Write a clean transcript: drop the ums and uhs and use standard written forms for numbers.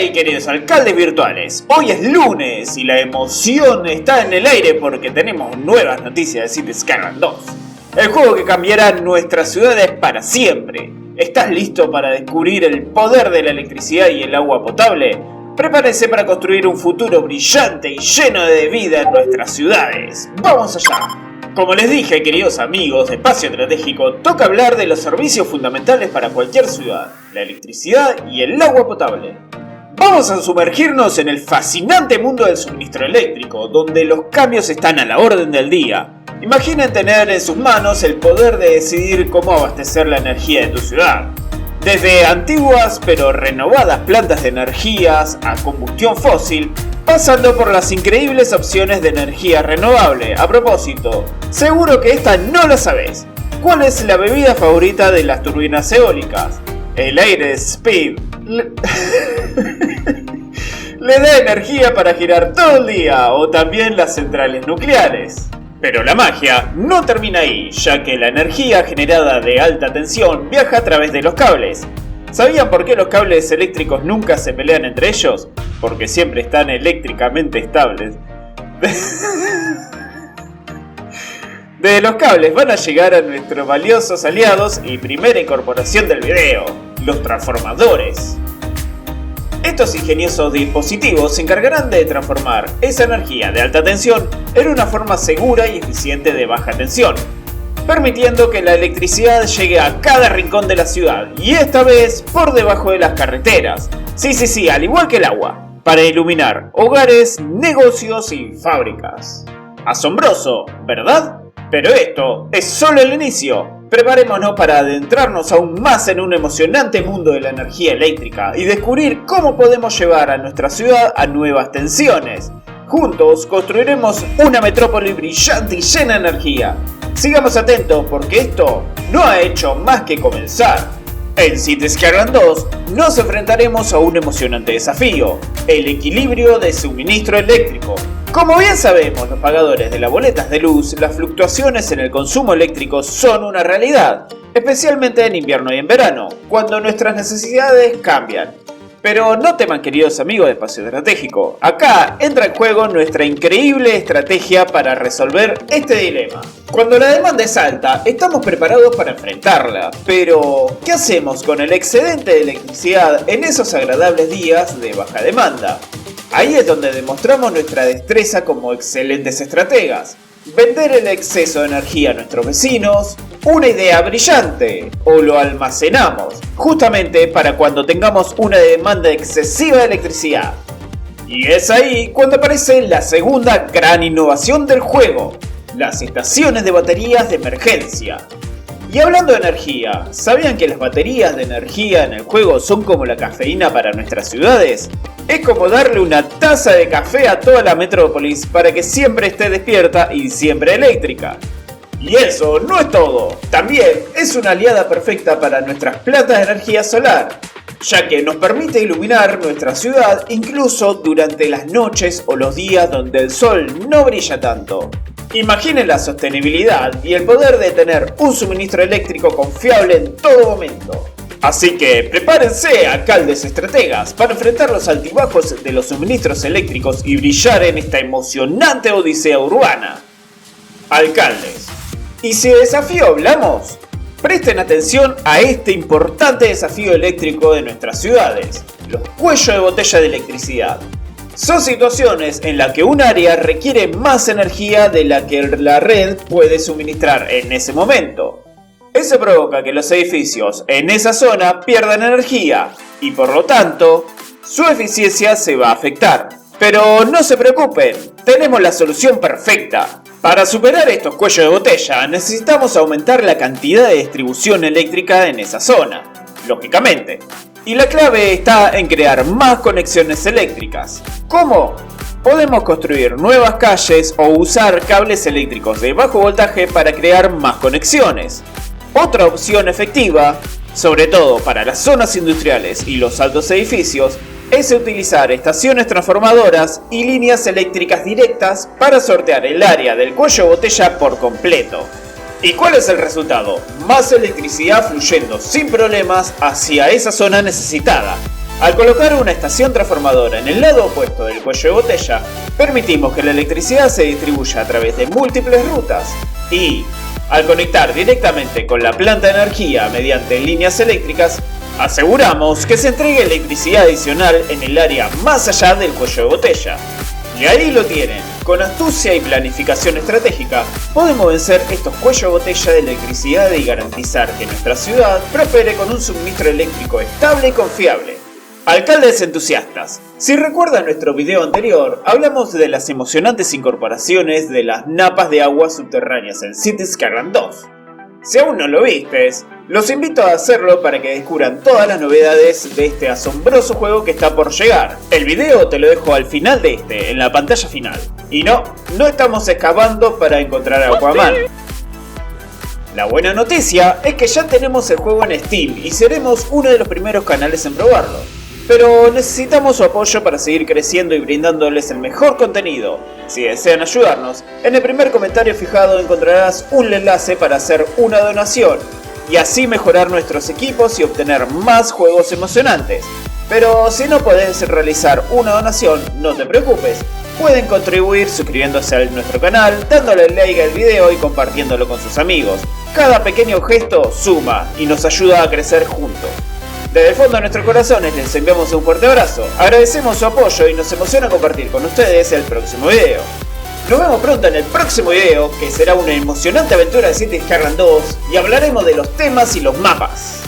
Hey queridos alcaldes virtuales, hoy es lunes y la emoción está en el aire porque tenemos nuevas noticias de Cities Skylines 2. El juego que cambiará nuestras ciudades para siempre. ¿Estás listo para descubrir el poder de la electricidad y el agua potable? Prepárese para construir un futuro brillante y lleno de vida en nuestras ciudades. ¡Vamos allá! Como les dije, queridos amigos de Espacio Estratégico, toca hablar de los servicios fundamentales para cualquier ciudad, la electricidad y el agua potable. Vamos a sumergirnos en el fascinante mundo del suministro eléctrico, donde los cambios están a la orden del día. Imaginen tener en sus manos el poder de decidir cómo abastecer la energía de tu ciudad. Desde antiguas pero renovadas plantas de energías a combustión fósil, pasando por las increíbles opciones de energía renovable. A propósito, seguro que esta no la sabes. ¿Cuál es la bebida favorita de las turbinas eólicas? El aire Speed le da energía para girar todo el día, o también las centrales nucleares. Pero la magia no termina ahí, ya que la energía generada de alta tensión viaja a través de los cables. ¿Sabían por qué los cables eléctricos nunca se pelean entre ellos? Porque siempre están eléctricamente estables. De los cables van a llegar a nuestros valiosos aliados y primera incorporación del video, los transformadores. Estos ingeniosos dispositivos se encargarán de transformar esa energía de alta tensión en una forma segura y eficiente de baja tensión, permitiendo que la electricidad llegue a cada rincón de la ciudad, y esta vez por debajo de las carreteras. Sí, al igual que el agua, para iluminar hogares, negocios y fábricas. Asombroso, ¿verdad? Pero esto es solo el inicio. Preparémonos para adentrarnos aún más en un emocionante mundo de la energía eléctrica y descubrir cómo podemos llevar a nuestra ciudad a nuevas tensiones. Juntos construiremos una metrópoli brillante y llena de energía. Sigamos atentos porque esto no ha hecho más que comenzar. En Cities Skylines 2 nos enfrentaremos a un emocionante desafío, el equilibrio de suministro eléctrico. Como bien sabemos los pagadores de las boletas de luz, las fluctuaciones en el consumo eléctrico son una realidad, especialmente en invierno y en verano, cuando nuestras necesidades cambian. Pero no teman, queridos amigos de Espacio Estratégico, acá entra en juego nuestra increíble estrategia para resolver este dilema. Cuando la demanda es alta, estamos preparados para enfrentarla, pero ¿qué hacemos con el excedente de electricidad en esos agradables días de baja demanda? Ahí es donde demostramos nuestra destreza como excelentes estrategas. Vender el exceso de energía a nuestros vecinos, una idea brillante, o lo almacenamos, justamente para cuando tengamos una demanda excesiva de electricidad. Y es ahí cuando aparece la segunda gran innovación del juego, las estaciones de baterías de emergencia. Y hablando de energía, ¿sabían que las baterías de energía en el juego son como la cafeína para nuestras ciudades? Es como darle una taza de café a toda la metrópolis para que siempre esté despierta y siempre eléctrica. Y eso no es todo, también es una aliada perfecta para nuestras plantas de energía solar, ya que nos permite iluminar nuestra ciudad incluso durante las noches o los días donde el sol no brilla tanto. Imaginen la sostenibilidad y el poder de tener un suministro eléctrico confiable en todo momento. Así que prepárense, alcaldes estrategas, para enfrentar los altibajos de los suministros eléctricos y brillar en esta emocionante odisea urbana. Alcaldes, ¿y si de desafío hablamos? Presten atención a este importante desafío eléctrico de nuestras ciudades, los cuellos de botella de electricidad. Son situaciones en las que un área requiere más energía de la que la red puede suministrar en ese momento. Eso provoca que los edificios en esa zona pierdan energía y por lo tanto su eficiencia se va a afectar. Pero no se preocupen, tenemos la solución perfecta. Para superar estos cuellos de botella necesitamos aumentar la cantidad de distribución eléctrica en esa zona, lógicamente. Y la clave está en crear más conexiones eléctricas. ¿Cómo? Podemos construir nuevas calles o usar cables eléctricos de bajo voltaje para crear más conexiones. Otra opción efectiva, sobre todo para las zonas industriales y los altos edificios, es utilizar estaciones transformadoras y líneas eléctricas directas para sortear el área del cuello de botella por completo. ¿Y cuál es el resultado? Más electricidad fluyendo sin problemas hacia esa zona necesitada. Al colocar una estación transformadora en el lado opuesto del cuello de botella, permitimos que la electricidad se distribuya a través de múltiples rutas y, al conectar directamente con la planta de energía mediante líneas eléctricas, aseguramos que se entregue electricidad adicional en el área más allá del cuello de botella. Y ahí lo tienen, con astucia y planificación estratégica, podemos vencer estos cuellos de botella de electricidad y garantizar que nuestra ciudad prospere con un suministro eléctrico estable y confiable. Alcaldes entusiastas, si recuerdan nuestro video anterior, hablamos de las emocionantes incorporaciones de las napas de agua subterráneas en Cities Skylines 2. Si aún no lo vistes, los invito a hacerlo para que descubran todas las novedades de este asombroso juego que está por llegar. El video te lo dejo al final de en la pantalla final. Y no estamos excavando para encontrar a Aquaman. La buena noticia es que ya tenemos el juego en Steam y seremos uno de los primeros canales en probarlo. Pero necesitamos su apoyo para seguir creciendo y brindándoles el mejor contenido. Si desean ayudarnos, en el primer comentario fijado encontrarás un enlace para hacer una donación y así mejorar nuestros equipos y obtener más juegos emocionantes. Pero si no podés realizar una donación, no te preocupes, pueden contribuir suscribiéndose a nuestro canal, dándole like al video y compartiéndolo con sus amigos. Cada pequeño gesto suma y nos ayuda a crecer juntos. Desde el fondo de nuestros corazones les enviamos un fuerte abrazo, agradecemos su apoyo y nos emociona compartir con ustedes el próximo video. Nos vemos pronto en el próximo video, que será una emocionante aventura de Cities Skylines 2 y hablaremos de los temas y los mapas.